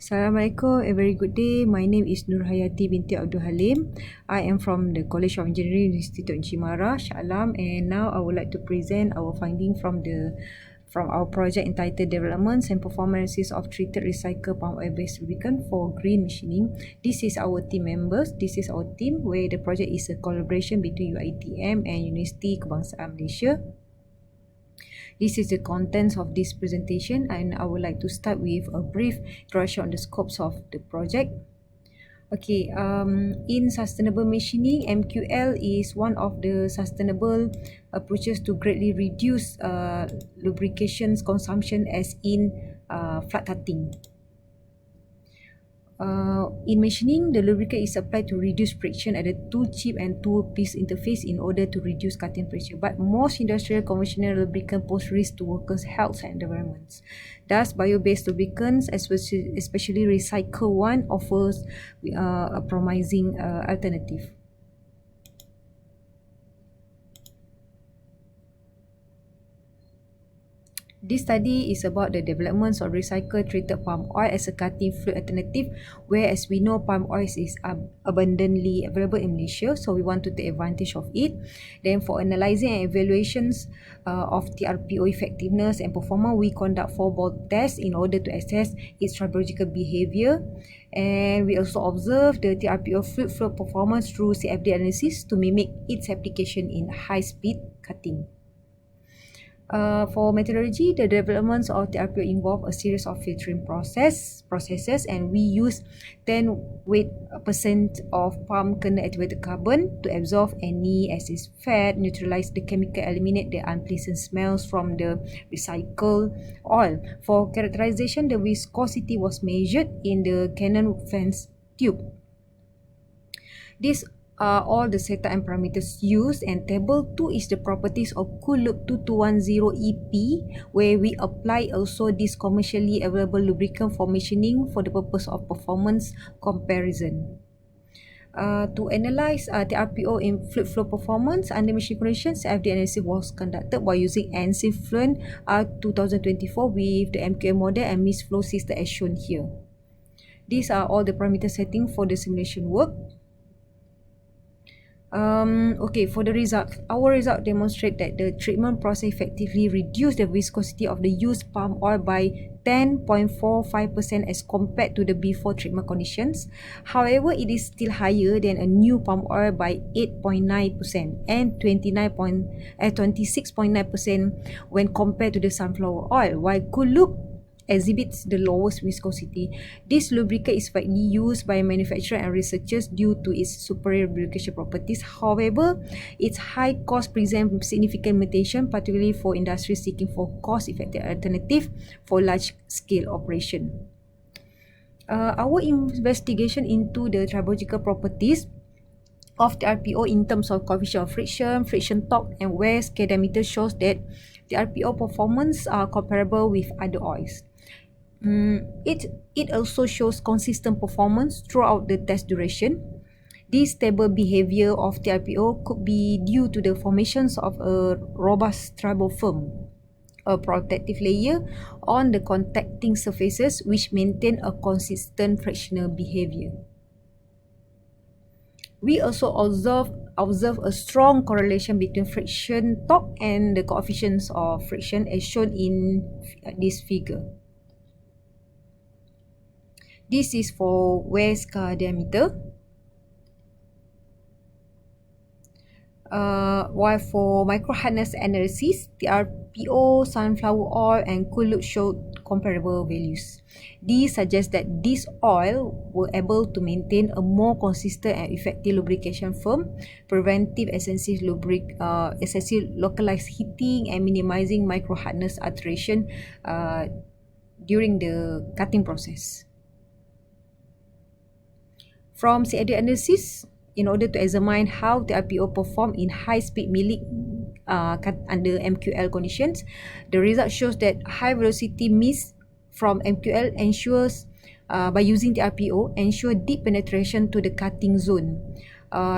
Assalamualaikum, a very good day. My name is Nur Hayati binti Abdul Halim. I am from the College of Engineering Institute Cimara, Shah Alam, and now I would like to present our finding from our project entitled Developments and Performances of Treated Recycled Palm Oil Based Lubricant for Green Machining. This is our team members. This is our team where the project is a collaboration between UiTM and Universiti Kebangsaan Malaysia. This is the contents of this presentation, and I would like to start with a brief introduction on the scopes of the project. Okay, in sustainable machining, MQL is one of the sustainable approaches to greatly reduce lubrications consumption, as in flood cutting. In machining, the lubricant is applied to reduce friction at the tool chip and tool piece interface in order to reduce cutting pressure. But most industrial conventional lubricant pose risk to workers' health and environments. Thus, bio-based lubricants, especially recycled one, offers a promising alternative. This study is about the developments of recycled treated palm oil as a cutting fluid alternative, where, as we know, palm oil is abundantly available in Malaysia, so we want to take advantage of it. Then, for analysing and evaluations of TRPO effectiveness and performance, we conduct 4-ball tests in order to assess its tribological behaviour. And we also observe the TRPO fluid flow performance through CFD analysis to mimic its application in high-speed cutting. For methodology, the developments of TRPO involve a series of filtering processes, and we use 10% of palm kernel activated carbon to absorb any excess fat, neutralize the chemical, eliminate the unpleasant smells from the recycled oil. For characterization, the viscosity was measured in the Cannon fence tube. These are all the setup and parameters used, and table 2 is the properties of Cool-Loop 2210EP, where we apply also this commercially available lubricant for machining for the purpose of performance comparison. To analyze the RPO in fluid flow performance under machine conditions, CFD analysis was conducted by using ANSI Fluent R2024 with the MQL model and MIIX flow system as shown here. These are all the parameter settings for the simulation work. Okay, for the result, our result demonstrate that the treatment process effectively reduced the viscosity of the used palm oil by 10.45% as compared to the before treatment conditions. However, it is still higher than a new palm oil by 8.9% and 26.9% when compared to the sunflower oil, while Cool-Loop exhibits the lowest viscosity. This lubricant is widely used by manufacturers and researchers due to its superior lubrication properties. However, its high cost presents significant limitation, particularly for industries seeking for cost-effective alternative for large-scale operation. Our investigation into the tribological properties of the RPO in terms of coefficient of friction, friction torque, and wear scale diameter shows that the RPO performance are comparable with other oils. It also shows consistent performance throughout the test duration. This stable behavior of the RPO could be due to the formations of a robust tribal film, a protective layer on the contacting surfaces which maintain a consistent frictional behavior. We also observe a strong correlation between friction torque and the coefficients of friction as shown in this figure. This is for wear scale diameter. While for micro hardness analysis, the RPO, sunflower oil, and Cool-Loop showed comparable values. These suggest that this oil were able to maintain a more consistent and effective lubrication film, preventive excessive localized heating, and minimizing micro hardness alteration during the cutting process. From CAD analysis, in order to examine how the RPO perform in high-speed milling under MQL conditions, the result shows that high velocity mist from MQL ensures by using the RPO ensure deep penetration to the cutting zone,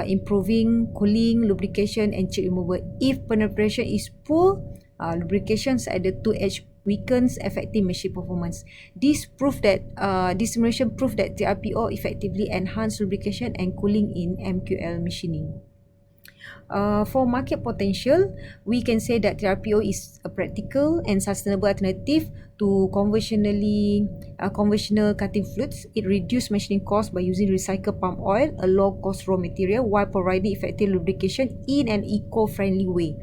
improving cooling, lubrication, and chip removal. If penetration is poor, lubrications at the 2H weakens effective machine performance. This simulation proved that TRPO effectively enhanced lubrication and cooling in MQL machining. For market potential, we can say that TRPO is a practical and sustainable alternative to conventional cutting fluids. It reduces machining costs by using recycled palm oil, a low-cost raw material, while providing effective lubrication in an eco-friendly way.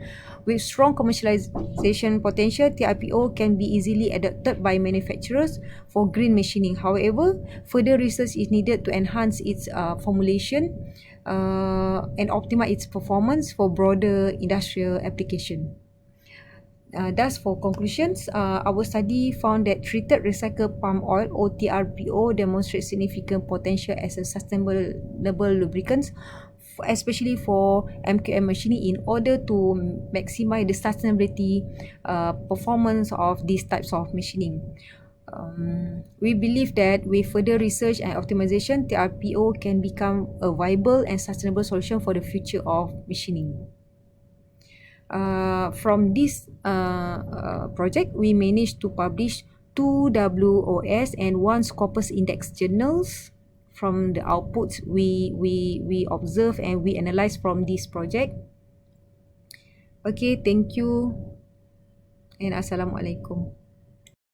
With strong commercialization potential, TRPO can be easily adopted by manufacturers for green machining. However, further research is needed to enhance its formulation and optimize its performance for broader industrial application. Thus, for conclusions, our study found that treated recycled palm oil or TRPO demonstrates significant potential as a sustainable lubricant, especially for MQM machining, in order to maximize the sustainability performance of these types of machining. We believe that with further research and optimization, TRPO can become a viable and sustainable solution for the future of machining. From this project, we managed to publish 2 WOS and 1 Scopus Index journals from the outputs we observe and we analyze from this project. Okay, thank you and Assalamualaikum.